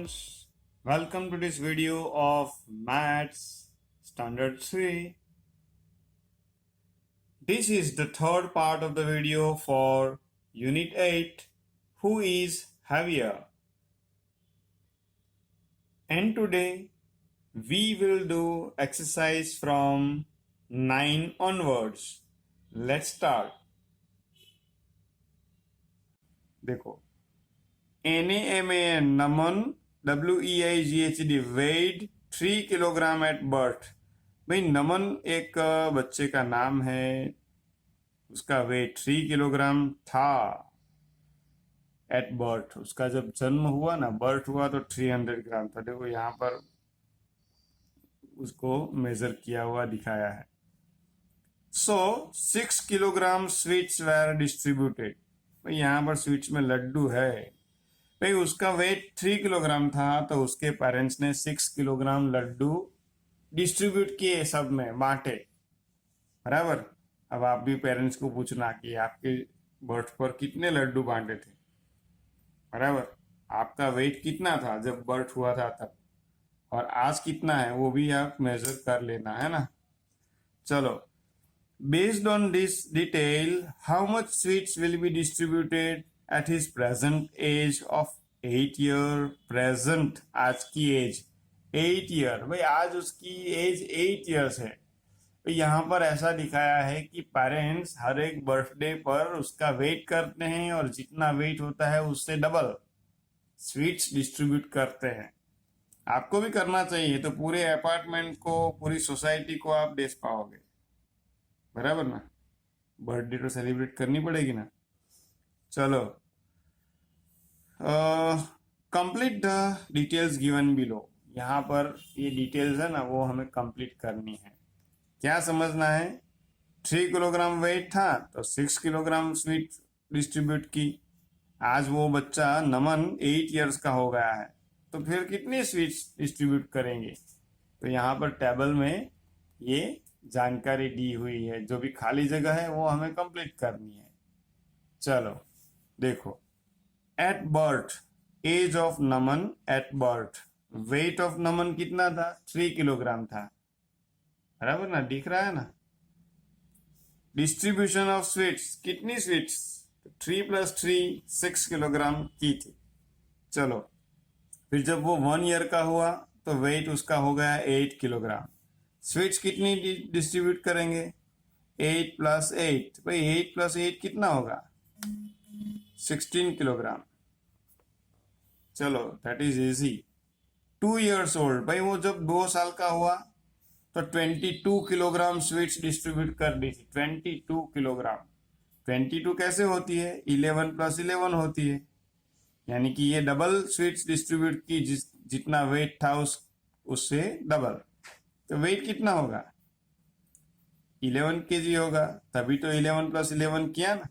students, welcome to this video of Maths Standard 3. This is the third part of the video for Unit 8, Who is Heavier? And today we will do exercise from 9 onwards. Let's start. देखो NAMAN Naman WEIGHD weight 3 kilogram at birth. भाई नमन एक बच्चे का नाम है, उसका weight 3 kilogram था at birth. उसका जब जन्म हुआ ना, बर्थ हुआ तो 300 ग्राम था। देखो यहाँ पर उसको मेजर किया हुआ दिखाया है। सो 6 किलोग्राम स्वीट्स वेर डिस्ट्रीब्यूटेड। भाई यहाँ पर स्वीट्स में लड्डू है। भाई उसका वेट 3 किलोग्राम था तो उसके पेरेंट्स ने 6 किलोग्राम लड्डू डिस्ट्रीब्यूट किए, सब में बांटे। बराबर। अब आप भी पेरेंट्स को पूछना कि आपके बर्थ पर कितने लड्डू बांटे थे। बराबर। आपका वेट कितना था जब बर्थ हुआ था तब, और आज कितना है वो भी आप मेजर कर लेना है ना। चलो, based on this detail, how much sweets will be distributed at his present age of 8 year? present, आज की एज 8 ईयर। भाई आज उसकी एज 8 ईयर्स है। तो यहाँ पर ऐसा दिखाया है कि पेरेंट्स हर एक बर्थडे पर उसका वेट करते हैं और जितना वेट होता है उससे डबल स्वीट्स डिस्ट्रीब्यूट करते हैं। आपको भी करना चाहिए, तो पूरे अपार्टमेंट को, पूरी सोसाइटी को आप दे पाओगे। बराबर ना। बर्थडे तो सेलिब्रेट करनी पड़ेगी ना। चलो, complete the details given below. यहाँ पर ये डिटेल्स है ना, वो हमें कंप्लीट करनी है। क्या समझना है? 3 किलोग्राम वेट था तो 6 किलोग्राम स्वीट डिस्ट्रीब्यूट की। आज वो बच्चा नमन 8 इयर्स का हो गया है, तो फिर कितनी स्वीट्स डिस्ट्रीब्यूट करेंगे? तो यहाँ पर टेबल में ये जानकारी दी हुई है। जो भी खाली जगह है वो हमें कंप्लीट करनी है। चलो देखो, at birth, age of Naman at birth, weight of Naman कितना था? 3 किलोग्राम था। बराबर ना, दिख रहा है ना। डिस्ट्रीब्यूशन ऑफ स्वीट्स, कितनी स्वीट्स? 3 + 3 6 किलोग्राम की थी। चलो, फिर जब वो 1 ईयर का हुआ तो वेट उसका हो गया 8 किलोग्राम। स्वीट्स कितनी डिस्ट्रीब्यूट करेंगे? 8 + 8। भाई 8 + 8 कितना होगा? 16 किलोग्राम। चलो, that is easy. 2 years old, भाई वो जब 2 साल का हुआ तो 22 किलोग्राम स्वीट्स डिस्ट्रीब्यूट कर दी थी। 22 किलोग्राम। 22 कैसे होती है? 11 + 11 होती है, यानी कि ये डबल स्वीट्स डिस्ट्रीब्यूट की, जितना वेट था उससे डबल। तो वेट कितना होगा? 11 kg होगा, तभी तो 11 + 11 किया ना।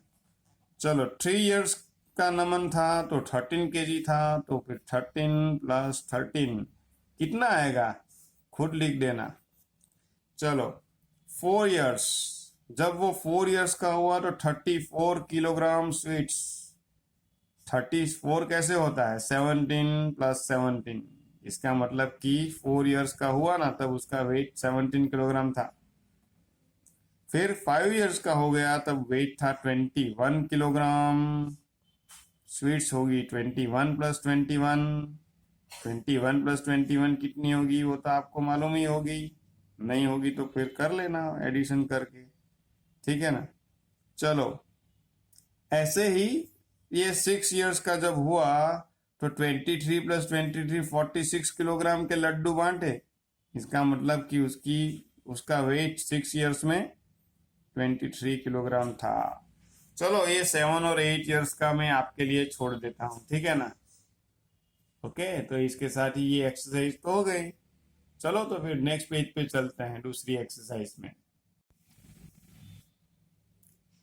चलो, 3 इयर्स का नमन था तो 13 kg था, तो फिर 13 + 13 कितना आएगा? खुद लिख देना। चलो, 4 इयर्स, जब वो 4 इयर्स का हुआ तो 34 किलोग्राम स्वीट्स। 34 कैसे होता है? 17 + 17। इसका मतलब कि 4 इयर्स का हुआ ना, तब उसका वेट 17 किलोग्राम था। फिर 5 इयर्स का हो गया तब वेट था 21 किलोग्राम। स्वीट्स होगी 21 + 21। 21 + 21 कितनी होगी वो तो आपको मालूम ही होगी। नहीं होगी तो फिर कर लेना एडिशन करके, ठीक है ना। चलो, ऐसे ही ये 6 इयर्स का जब हुआ तो 23 + 23 46 किलोग्राम के लड्डू बांटे। इसका मतलब कि उसका वेट 6 इयर्स में 23 किलोग्राम था। चलो, ये 7 और 8 इयर्स का मैं आपके लिए छोड़ देता हूँ, ठीक है ना। ओके, तो इसके साथ ही ये एक्सरसाइज तो हो गई। चलो, तो फिर नेक्स्ट पेज पे चलते हैं दूसरी एक्सरसाइज में।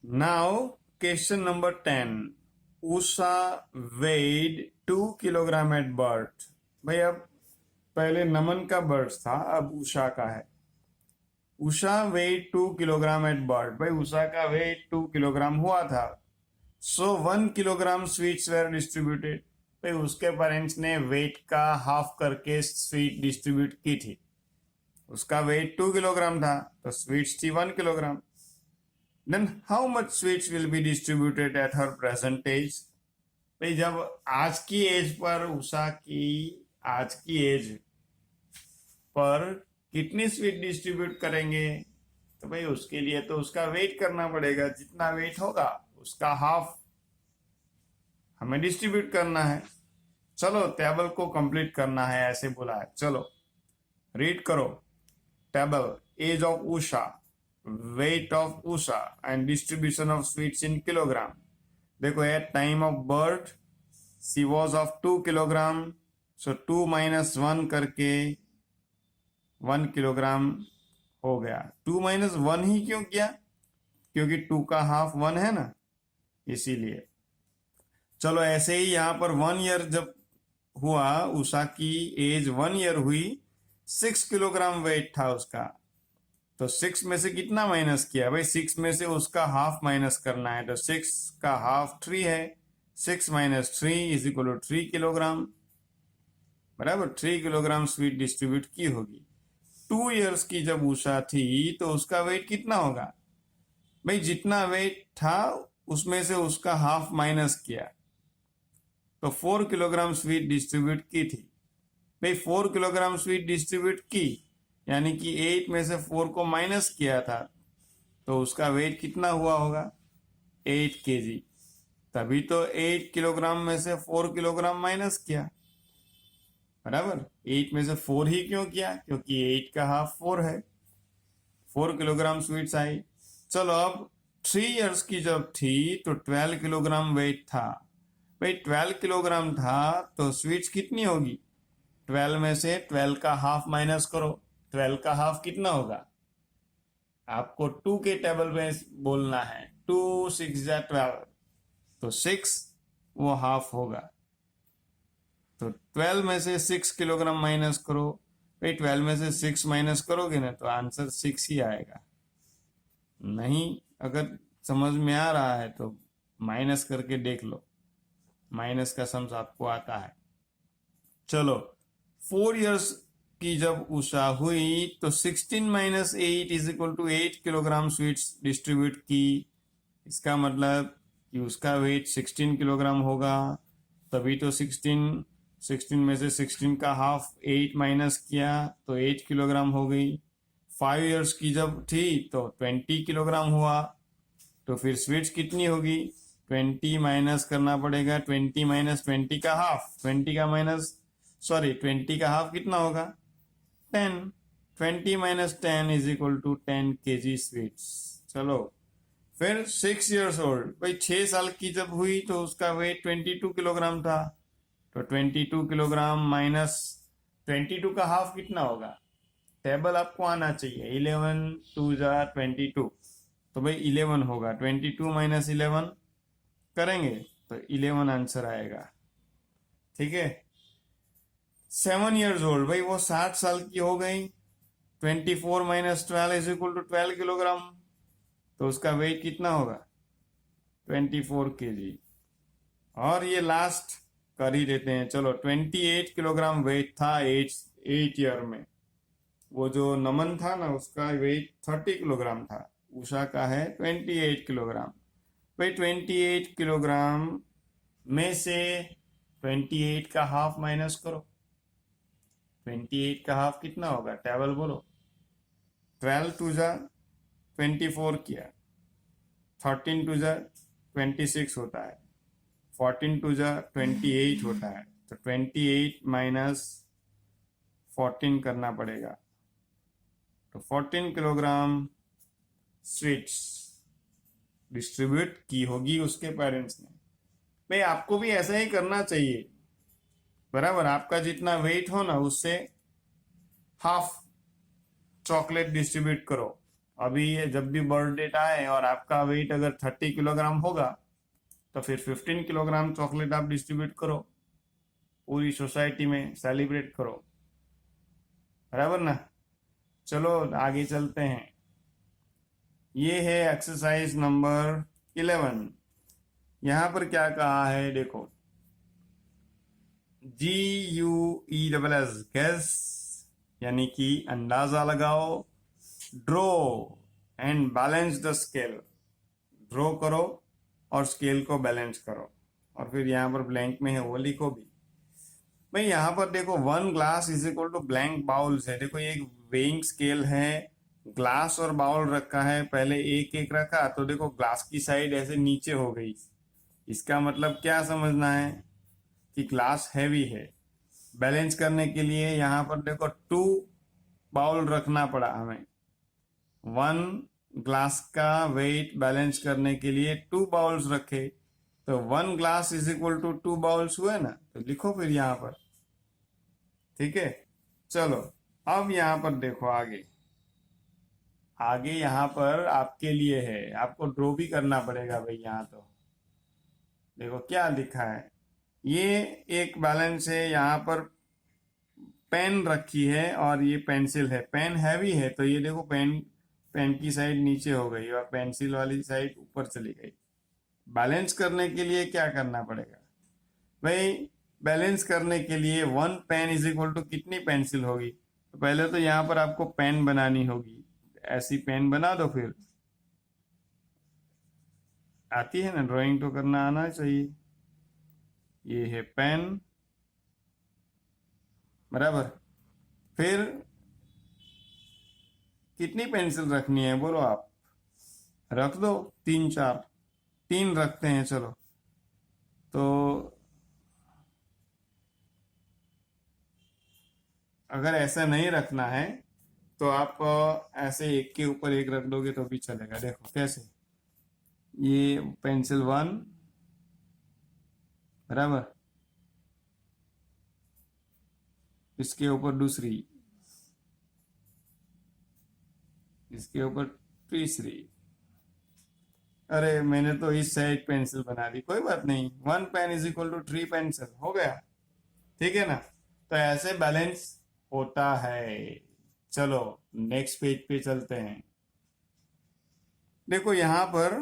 Now question number 10। Usha weighed 2 kilogram at birth. भाई अब पहले नमन का बर्थ था, अब उषा का है। Usha wait 2 kilogram at birth. भाई उषा का वेट 2 किलोग्राम हुआ था। सो 1 किलोग्राम स्वीट्स वेर डिस्ट्रीब्यूटेड। भाई उसके पेरेंट्स ने वेट का हाफ करके स्वीट डिस्ट्रीब्यूट की थी। उसका वेट 2 किलोग्राम था, तो स्वीट्स थी 1 kilogram. Then how much sweets will be distributed at her present age. भाई जब आज की एज पर उषा की आज की एज पर कितनी स्वीट डिस्ट्रीब्यूट करेंगे, तो भाई उसके लिए तो उसका वेट करना पड़ेगा। जितना वेट होगा उसका हाफ हमें डिस्ट्रीब्यूट करना है। चलो टेबल को कंप्लीट करना है, ऐसे बोला है। चलो रीड करो table. Age of Usha, weight of Usha and distribution of sweets in kilogram. देखो at time of birth she was of 2 किलोग्राम, सो 2 - 1 करके 1 किलोग्राम हो गया। 2 - 1 ही क्यों किया, क्योंकि 2 का हाफ 1 है ना, इसीलिए। चलो ऐसे ही यहाँ पर 1 ईयर जब हुआ, उषा की एज 1 ईयर हुई, 6 किलोग्राम वेट था उसका। तो 6 में से कितना माइनस किया, भाई 6 में से उसका हाफ माइनस करना है, तो 6 का हाफ 3 है। 6 - 3 = 3 किलोग्राम, बराबर। 3 किलोग्राम स्वीट डिस्ट्रीब्यूट की होगी। 2 इयर्स की जब उषा थी तो उसका वेट कितना होगा, भाई जितना वेट था उसमें से उसका हाफ माइनस किया, तो 4 किलोग्राम स्वीट डिस्ट्रीब्यूट की थी। भाई 4 किलोग्राम स्वीट डिस्ट्रीब्यूट की, यानी कि 8 में से 4 को माइनस किया था, तो उसका वेट कितना हुआ होगा, 8 kg। तभी तो 8 किलोग्राम में से 4 किलोग्राम माइनस किया, बराबर। 8 में से 4 ही क्यों किया, क्योंकि 8 का हाफ 4 है। 4 किलोग्राम स्वीट्स आई। चलो अब 3 इयर्स की जब थी तो 12 किलोग्राम वेट था। भाई 12 किलोग्राम था तो स्वीट्स कितनी होगी, 12 में से 12 का हाफ माइनस करो। 12 का हाफ कितना होगा, आपको 2 के टेबल में बोलना है। 2 × 6 = 12, तो 6 वो हाफ होगा। तो 12 में से 6 किलोग्राम माइनस करो। भाई 12 में से 6 माइनस करोगे ना तो आंसर 6 ही आएगा। नहीं अगर समझ में आ रहा है तो माइनस करके देख लो, माइनस का सम्स आपको आता है। चलो 4 इयर्स की जब उषा हुई तो 16 - 8 = 8 किलोग्राम स्वीट्स डिस्ट्रीब्यूट की। इसका मतलब कि उसका वेट 16 किलोग्राम होगा, तभी तो 16 में से 16 का हाफ 8 माइनस किया तो 8 किलोग्राम हो गई। 5 इयर्स की जब थी तो 20 किलोग्राम हुआ, तो फिर स्वीट्स कितनी होगी, 20 माइनस करना पड़ेगा। 20 - 20 का हाफ, 20 का हाफ कितना होगा, 10। 20 - 10 = 10 kg स्वीट्स। चलो फिर 6 इयर्स ओल्ड, भाई 6 साल की जब हुई तो उसका वेट 22 किलोग्राम था, तो 22 किलोग्राम माइनस 22 का हाफ कितना होगा, टेबल आपको आना चाहिए। 11 × 2 = 22, तो भाई 11 होगा। 22 - 11 करेंगे तो 11 आंसर आएगा, ठीक है। 7 इयर्स ओल्ड, भाई वो 7 साल की हो गई। 24 - 12 = 12 किलोग्राम, तो उसका वेट कितना होगा, 24 kg। और ये लास्ट कर ही देते हैं। चलो 28 किलोग्राम वेट था 8 ईयर में। वो जो नमन था ना उसका वेट 30 किलोग्राम था, उषा का है 28 किलोग्राम। भाई 28 किलोग्राम में से 28 का हाफ माइनस करो। 28 का हाफ कितना होगा, टेबल बोलो। 12 × 2 = 24 किया, 13 × 2 = 26 होता है, 14 × 2 = 28 होता है। तो 28 - 14 करना पड़ेगा, तो 14 किलोग्राम स्वीट्स डिस्ट्रीब्यूट की होगी उसके पेरेंट्स ने। भाई आपको भी ऐसा ही करना चाहिए, बराबर। आपका जितना वेट हो ना उससे हाफ चॉकलेट डिस्ट्रीब्यूट करो। अभी ये जब भी बर्थ डेट आए और आपका वेट अगर 30 किलोग्राम होगा तो फिर 15 किलोग्राम चॉकलेट आप डिस्ट्रीब्यूट करो, पूरी सोसाइटी में सेलिब्रेट करो, बराबर ना। चलो आगे चलते हैं। ये है एक्सरसाइज नंबर 11। यहां पर क्या कहा है देखो, GUESS गैस, यानी कि अंदाजा लगाओ। Draw and balance the scale, draw करो और स्केल को बैलेंस करो। और फिर यहाँ पर ब्लैंक में है वो लिखो भी। भाई यहाँ पर देखो 1 glass is equal to blank bowls है। देखो ये एक वेइंग स्केल है, ग्लास और बाउल रखा है, पहले एक एक रखा तो देखो ग्लास की साइड ऐसे नीचे हो गई। इसका मतलब क्या समझना है कि ग्लास हैवी है। बैलेंस करने के लिए यहाँ पर देखो 2 बाउल रखना पड़ा हमें। 1 ग्लास का वेट बैलेंस करने के लिए 2 बाउल्स रखे, तो 1 glass is equal to 2 bowls हुए ना, तो लिखो फिर यहाँ पर। ठीक है, चलो अब यहाँ पर देखो आगे। आगे यहाँ पर आपके लिए है, आपको ड्रॉ भी करना पड़ेगा भाई। यहाँ तो देखो क्या लिखा है, ये एक बैलेंस है। यहाँ पर पेन रखी है और ये पेंसिल है। पेन हैवी है तो ये देखो पेन, पेन की साइड नीचे हो गई और पेंसिल वाली साइड ऊपर चली गई। बैलेंस करने के लिए क्या करना पड़ेगा भाई? बैलेंस करने के लिए 1 पेन इज इक्वल टू कितनी पेंसिल होगी? तो पहले तो यहाँ पर आपको पेन बनानी होगी। ऐसी पेन बना दो, फिर आती है ना, ड्राइंग तो करना आना चाहिए। ये है पेन, बराबर। फिर कितनी पेंसिल रखनी है बोलो आप? रख दो 3 4, 3 रखते हैं चलो। तो अगर ऐसा नहीं रखना है तो आप ऐसे एक के ऊपर एक रख दोगे तो भी चलेगा। देखो कैसे, ये पेंसिल 1, बराबर, इसके ऊपर दूसरी, इसके ऊपर तीसरी। अरे मैंने तो इस साइड पेंसिल बना दी, कोई बात नहीं। 1 pen is equal to 3 pencil हो गया। ठीक है ना, तो ऐसे बैलेंस होता है। चलो नेक्स्ट पेज पे चलते हैं। देखो यहाँ पर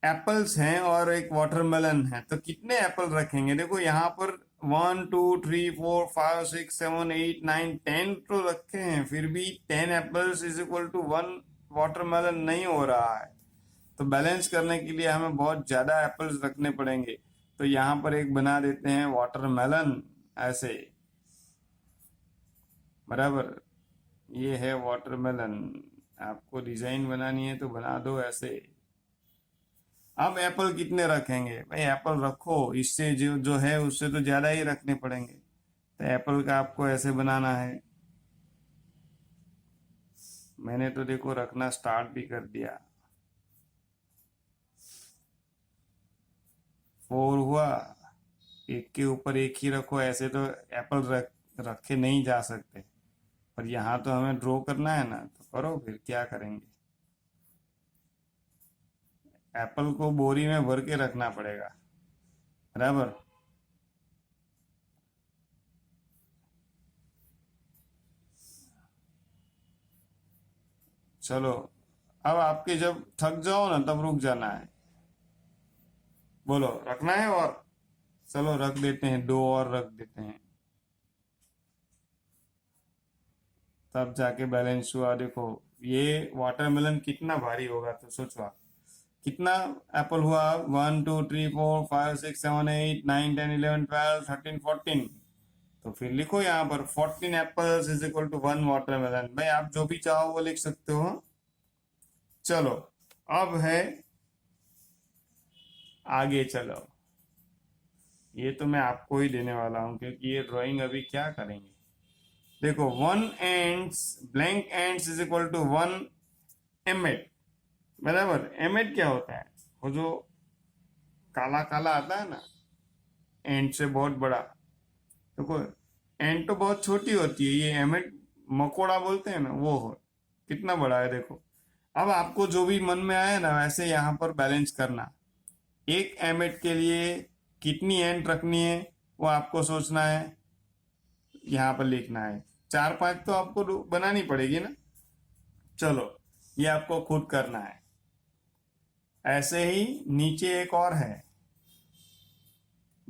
एप्पल्स हैं और एक वाटरमेलन है, तो कितने एप्पल रखेंगे? देखो यहाँ पर 1 2 3 4 5 6 7 8 9 10 तो रखे हैं, फिर भी 10 apples is equal to 1 watermelon नहीं हो रहा है। तो बैलेंस करने के लिए हमें बहुत ज्यादा एप्पल्स रखने पड़ेंगे। तो यहाँ पर एक बना देते हैं वाटरमेलन ऐसे, बराबर। ये है वाटरमेलन। आपको डिजाइन बनानी है तो बना दो ऐसे। अब एप्पल कितने रखेंगे भाई? एप्पल रखो, इससे जो जो है उससे तो ज्यादा ही रखने पड़ेंगे। तो एप्पल का आपको ऐसे बनाना है। मैंने तो देखो रखना स्टार्ट भी कर दिया। 4 हुआ, एक के ऊपर एक ही रखो। ऐसे तो एप्पल रखे नहीं जा सकते, पर यहाँ तो हमें ड्रॉ करना है ना, तो करो फिर क्या करेंगे। एप्पल को बोरी में भर के रखना पड़ेगा, बराबर। चलो अब आपके जब थक जाओ ना तब रुक जाना है। बोलो रखना है और? चलो रख देते हैं, 2 और रख देते हैं, तब जाके बैलेंस हुआ। देखो ये वाटरमेलन कितना भारी होगा, तो सोचो आप कितना एप्पल हुआ। 1 2 3 4 5 6 7 8 9 10 11 12 13 14। तो फिर लिखो यहाँ पर 14 apples is equal to 1 watermelon. भाई आप जो भी चाहो वो लिख सकते हो। चलो अब है आगे, चलो ये तो मैं आपको ही देने वाला हूं क्योंकि ये ड्राइंग अभी क्या करेंगे। देखो 1 ends blank ends is equal to 1 emmet, बराबर। एमेट क्या होता है? वो जो काला काला आता है ना, एंड से बहुत बड़ा। देखो एंड तो बहुत छोटी होती है, ये एमेट मकोड़ा बोलते हैं ना, वो हो कितना बड़ा है देखो। अब आपको जो भी मन में आए ना वैसे यहाँ पर बैलेंस करना। एक एमेट के लिए कितनी एंड रखनी है वो आपको सोचना है, यहाँ पर लिखना है। 4 5 तो आपको बनानी पड़ेगी ना। चलो ये आपको खुद करना है। ऐसे ही नीचे एक और है,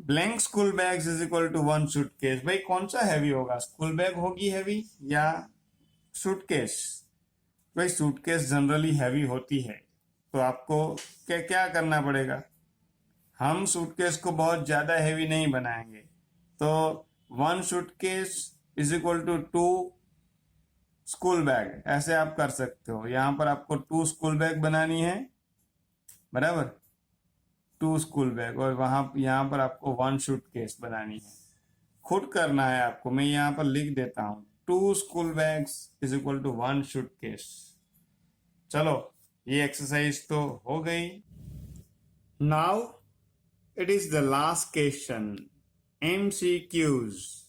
blank school bags is equal to 1 suitcase. भाई कौन सा हैवी होगा, स्कूल बैग होगी हैवी या सूटकेस? भाई सूटकेस जनरली हैवी होती है, तो आपको क्या क्या करना पड़ेगा, हम सूटकेस को बहुत ज़्यादा हैवी नहीं बनाएंगे, तो 1 suitcase is equal to 2 school bag, ऐसे आप कर सकते हो। यहाँ पर आपको 2 स्कूल बैग बनानी है, बराबर, 2 स्कूल बैग, और यहाँ पर आपको 1 सूटकेस बनानी है। खुद करना है आपको, मैं यहाँ पर लिख देता हूँ 2 school bags is equal to 1 suitcase. चलो ये एक्सरसाइज तो हो गई। Now it is the last question, MCQs.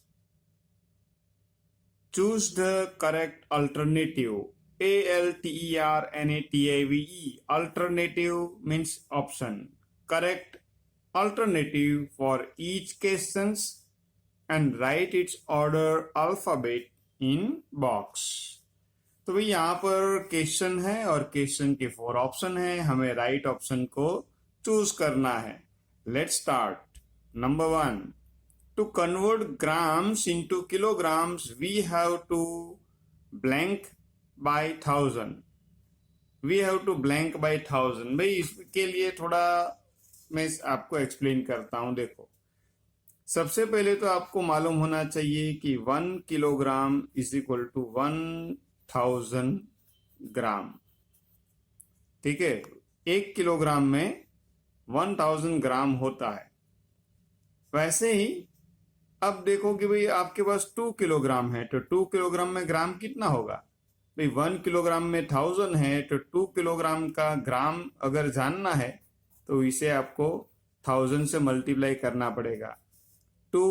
Choose the correct alternative. ALTERNATIVE. Alternative means option. Correct alternative for each questions and write its order alphabet in box. तो भाई यहाँ पर question है और क्वेश्चन के 4 ऑप्शन है, हमें राइट ऑप्शन को चूज करना है। Let's start. Number 1. To convert grams into kilograms, we have to blank by 1000. We have to blank by 1000. भाई इसके लिए थोड़ा मैं आपको एक्सप्लेन करता हूं। देखो, सबसे पहले तो आपको मालूम होना चाहिए कि 1 किलोग्राम इज इक्वल टू 1000 ग्राम। ठीक है, 1 किलोग्राम में 1000 ग्राम होता है। वैसे ही अब देखो कि भाई आपके पास 2 किलोग्राम है, तो 2 किलोग्राम में ग्राम कितना होगा? भाई 1 किलोग्राम में 1000 है, तो 2 किलोग्राम का ग्राम अगर जानना है तो इसे आपको 1000 से मल्टीप्लाई करना पड़ेगा। 2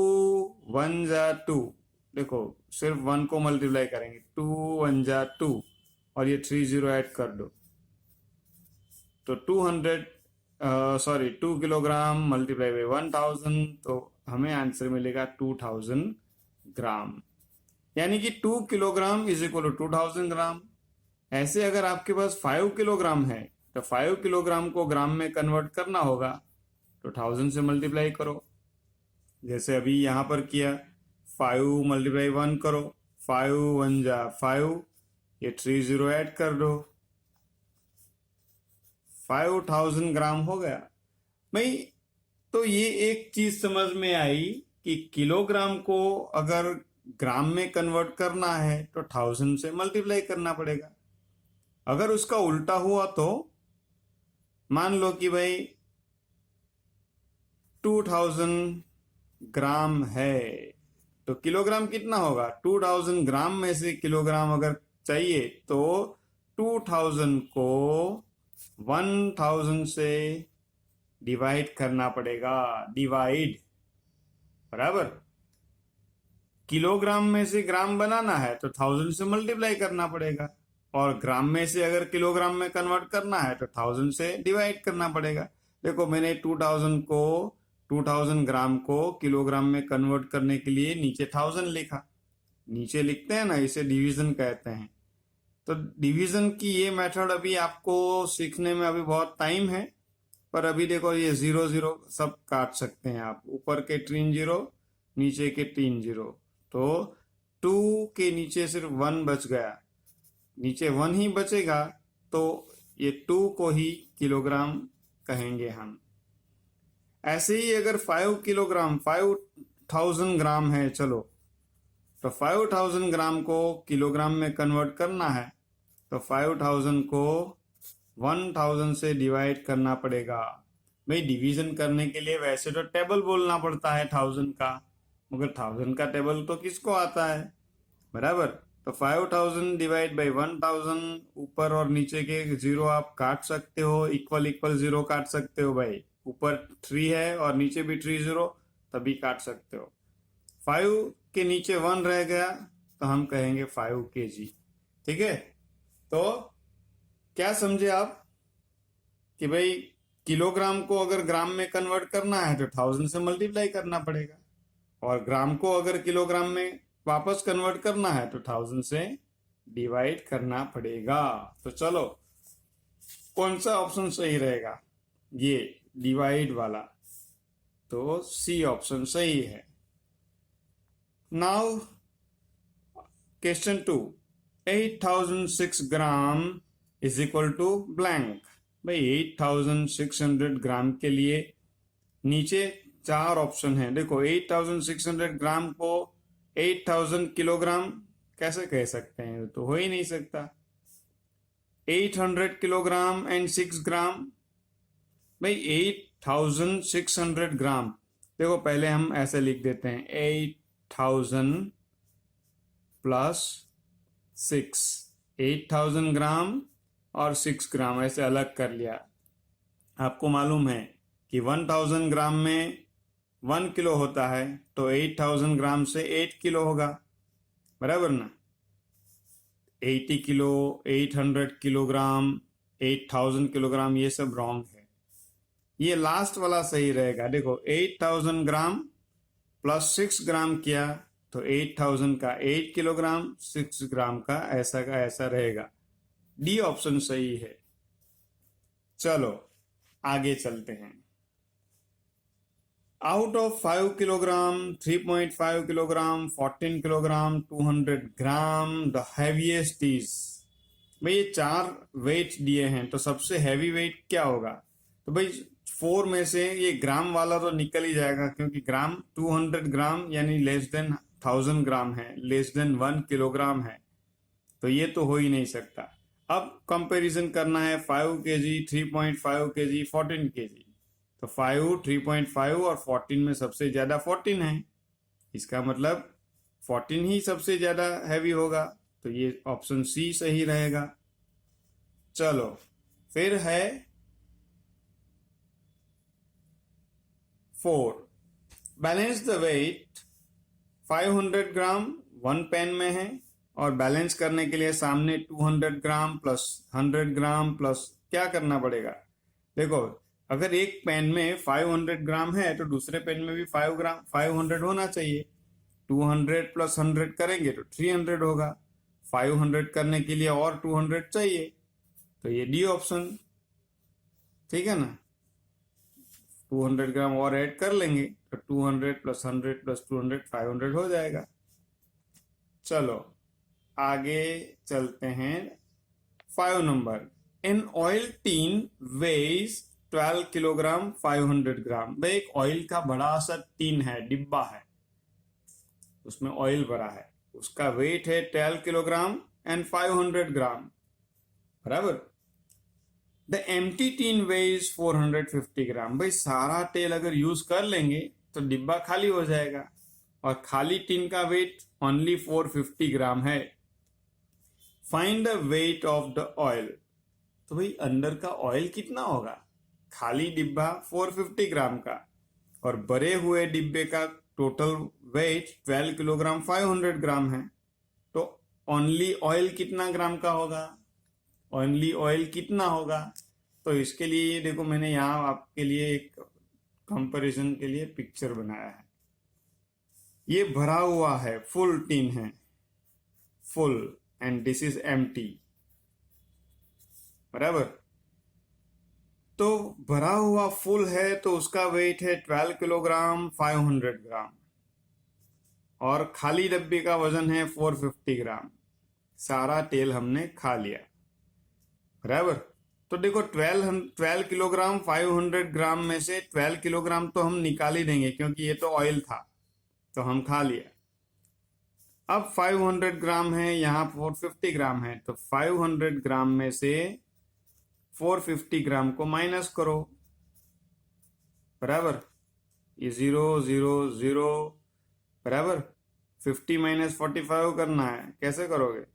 1 जा 2, देखो सिर्फ 1 को मल्टीप्लाई करेंगे, 2 1 जा 2, और ये 30 ऐड कर दो, तो 2 किलोग्राम मल्टीप्लाई बाई 1000, तो हमें आंसर मिलेगा 2000 ग्राम। यानी कि 2 किलोग्राम इज इक्वल टू 2000 ग्राम। ऐसे अगर आपके पास 5 किलोग्राम है, तो 5 किलोग्राम को ग्राम में कन्वर्ट करना होगा, तो 1000 से मल्टीप्लाई करो, जैसे अभी यहाँ पर किया। 5 मल्टीप्लाई 1 करो, 5 1 जा 5, ये 30 ऐड कर दो, 5000 ग्राम हो गया। भाई तो ये एक चीज समझ में आई कि किलोग्राम को अगर ग्राम में कन्वर्ट करना है तो 1000 से मल्टीप्लाई करना पड़ेगा। अगर उसका उल्टा हुआ तो मान लो कि भाई 2000 ग्राम है, तो किलोग्राम कितना होगा? 2000 ग्राम में से किलोग्राम अगर चाहिए तो 2000 को 1000 से डिवाइड करना पड़ेगा, डिवाइड, बराबर। किलोग्राम में से ग्राम बनाना है तो 1000 से मल्टीप्लाई करना पड़ेगा, और ग्राम में से अगर किलोग्राम में कन्वर्ट करना है तो 1000 से डिवाइड करना पड़ेगा। देखो मैंने 2000 ग्राम को किलोग्राम में कन्वर्ट करने के लिए नीचे 1000 लिखा, नीचे लिखते हैं ना, इसे डिवीजन कहते हैं। तो डिवीजन की ये मेथड अभी आपको सीखने में अभी बहुत टाइम है, पर अभी देखो ये 0 0 सब काट सकते हैं आप, ऊपर के 3 0, नीचे के 3 0, तो 2 के नीचे सिर्फ 1 बच गया, नीचे 1 ही बचेगा, तो ये 2 को ही किलोग्राम कहेंगे हम। ऐसे ही अगर 5 किलोग्राम 5000 ग्राम है, चलो तो 5000 ग्राम को किलोग्राम में कन्वर्ट करना है, तो 5000 को 1000 से डिवाइड करना पड़ेगा। भाई डिवीजन करने के लिए वैसे तो टेबल बोलना पड़ता है 1000 का, मगर 1000 का टेबल तो किसको आता है, बराबर। तो 5000 डिवाइड बाई 1000, ऊपर और नीचे के 0 आप काट सकते हो, इक्वल इक्वल 0 काट सकते हो भाई, ऊपर 3 है और नीचे भी 3 0, तभी काट सकते हो। 5 के नीचे 1 रह गया, तो हम कहेंगे 5 kg। ठीक है, तो क्या समझे आप कि भाई किलोग्राम को अगर ग्राम में कन्वर्ट करना है तो 1000 से मल्टीप्लाई करना पड़ेगा, और ग्राम को अगर किलोग्राम में वापस कन्वर्ट करना है तो 1000 से डिवाइड करना पड़ेगा। तो चलो कौन सा ऑप्शन सही रहेगा? ये डिवाइड वाला। तो सी ऑप्शन सही है। Now question 2, 8006 gram is equal to blank. भाई 8600 ग्राम के लिए नीचे 4 ऑप्शन है। देखो 8600 ग्राम को 8000 किलोग्राम कैसे कह सकते हैं, तो हो ही नहीं सकता। 800 किलोग्राम एंड 6 ग्राम, भाई 8600 ग्राम। देखो पहले हम ऐसे लिख देते हैं 8000 प्लस 6, 8000 ग्राम और 6 ग्राम ऐसे अलग कर लिया। आपको मालूम है कि 1000 ग्राम में 1 किलो होता है, तो 8000 ग्राम से 8 किलो होगा, बराबर ना। 80 किलो, 800 किलोग्राम, 8000 किलोग्राम, ये सब रॉन्ग है। ये लास्ट वाला सही रहेगा। देखो 8000 ग्राम प्लस 6 ग्राम किया तो 8000 का 8 किलोग्राम, 6 ग्राम का ऐसा रहेगा। डी ऑप्शन सही है। चलो आगे चलते हैं। Out of 5 kilogram, 3.5 kilogram, 14 kilogram, 200 gram, the heaviest is. भाई ये 4 वेट दिए हैं, तो सबसे हैवी वेट क्या होगा? तो भाई 4 में से ये ग्राम वाला तो निकल ही जाएगा, क्योंकि ग्राम 200 ग्राम यानी लेस देन 1000 ग्राम है, लेस देन 1 किलोग्राम है, तो ये तो हो ही नहीं सकता। अब कंपैरिजन करना है 5 केजी, 3.5 केजी, 14 केजी। तो 5, 3.5 और 14 में सबसे ज्यादा 14 है, इसका मतलब 14 ही सबसे ज्यादा हैवी होगा, तो ये ऑप्शन सी सही रहेगा। चलो फिर है 4, balance the weight. 500 gram 1 pen में है, और बैलेंस करने के लिए सामने 200 ग्राम प्लस 100 ग्राम प्लस क्या करना पड़ेगा? देखो अगर एक पेन में 500 ग्राम है तो दूसरे पेन में भी 500 होना चाहिए। 200 प्लस 100 करेंगे तो 300 होगा। 500 करने के लिए और 200 चाहिए, तो ये डी ऑप्शन, ठीक है ना। 200 ग्राम और ऐड कर लेंगे तो 200 प्लस 100 प्लस 200 500 हो जाएगा। चलो आगे चलते हैं। 5 number, an oil tin weighs 12 kilogram 500 gram. भाई एक ऑयल का बड़ा सा टीन है, डिब्बा है, उसमें ऑयल भरा है, उसका वेट है 12 किलोग्राम एंड 500 ग्राम, बराबर। द एम्प्टी टीन वेज 450 ग्राम। भाई सारा तेल अगर यूज कर लेंगे तो डिब्बा खाली हो जाएगा, और खाली टीन का वेट ओनली 450 ग्राम है। Find the weight of the oil. तो भाई अंदर का ऑयल कितना होगा? खाली डिब्बा 450 ग्राम का, और भरे हुए डिब्बे का टोटल वेट 12 किलोग्राम 500 ग्राम है, तो ओनली ऑयल कितना ग्राम का होगा? ओनली ऑयल कितना होगा? तो इसके लिए ये देखो मैंने यहाँ आपके लिए एक कंपैरिजन के लिए पिक्चर बनाया है। ये भरा हुआ है, फुल टीन है, full, and this is empty, बराबर। तो भरा हुआ फुल है तो उसका वेट है 12 किलोग्राम 500 ग्राम, और खाली डब्बे का वजन है 450 ग्राम। सारा तेल हमने खा लिया, बराबर। तो देखो 12 किलोग्राम 500 ग्राम में से 12 किलोग्राम तो हम निकाल ही देंगे, क्योंकि ये तो ऑयल था, तो हम खा लिया। अब 500 ग्राम है, यहाँ 450 ग्राम है, तो 500 ग्राम में से 450 ग्राम को माइनस करो, बराबर। ये 0 0 0, बराबर। 50 माइनस 45 करना है, कैसे करोगे?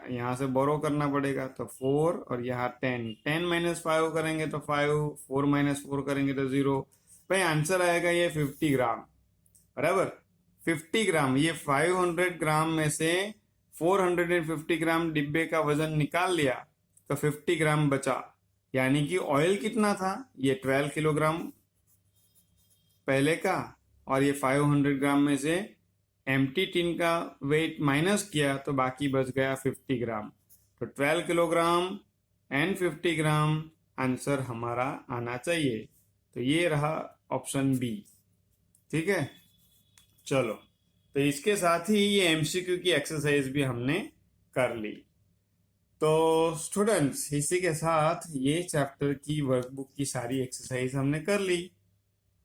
यहाँ से बोरो करना पड़ेगा, तो 4 और यहाँ 10 माइनस 5 करेंगे तो 5, 4 माइनस 4 करेंगे तो 0। भाई आंसर आएगा ये 50 ग्राम, बराबर। 50 ग्राम, ये 500 ग्राम में से 450 ग्राम डिब्बे का वजन निकाल लिया, तो 50 ग्राम बचा। यानी कि ऑयल कितना था? ये 12 किलोग्राम पहले का, और ये 500 ग्राम में से एम्प्टी टीन का वेट माइनस किया, तो बाकी बच गया 50 ग्राम। तो 12 किलोग्राम एंड 50 ग्राम आंसर हमारा आना चाहिए। तो ये रहा ऑप्शन बी। ठीक है, चलो। तो इसके साथ ही ये एमसीक्यू की एक्सरसाइज भी हमने कर ली। तो स्टूडेंट्स, इसी के साथ ये चैप्टर की वर्कबुक की सारी एक्सरसाइज हमने कर ली।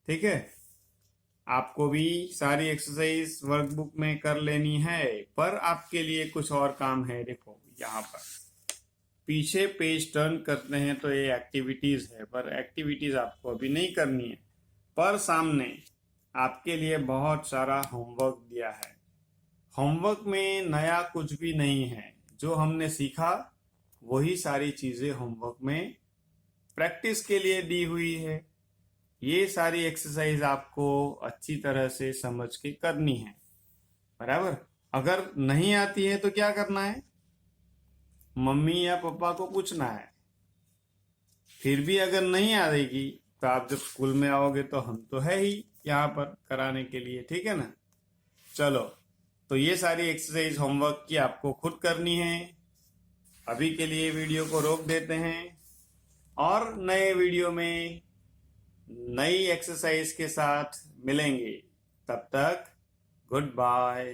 ठीक है, आपको भी सारी एक्सरसाइज वर्कबुक में कर लेनी है, पर आपके लिए कुछ और काम है। देखो यहाँ पर पीछे पेज टर्न करते हैं तो ये एक्टिविटीज है, पर एक्टिविटीज आपको अभी नहीं करनी है, पर सामने आपके लिए बहुत सारा होमवर्क दिया है। होमवर्क में नया कुछ भी नहीं है, जो हमने सीखा वही सारी चीजें होमवर्क में प्रैक्टिस के लिए दी हुई है। ये सारी एक्सरसाइज आपको अच्छी तरह से समझ के करनी है, बराबर। अगर नहीं आती है तो क्या करना है, मम्मी या पापा को पूछना है। फिर भी अगर नहीं आएगी तो आप जब स्कूल में आओगे तो हम तो है ही यहाँ पर कराने के लिए, ठीक है ना। चलो, तो ये सारी एक्सरसाइज होमवर्क की आपको खुद करनी है। अभी के लिए वीडियो को रोक देते हैं और नए वीडियो में नई एक्सरसाइज के साथ मिलेंगे। तब तक गुड बाय।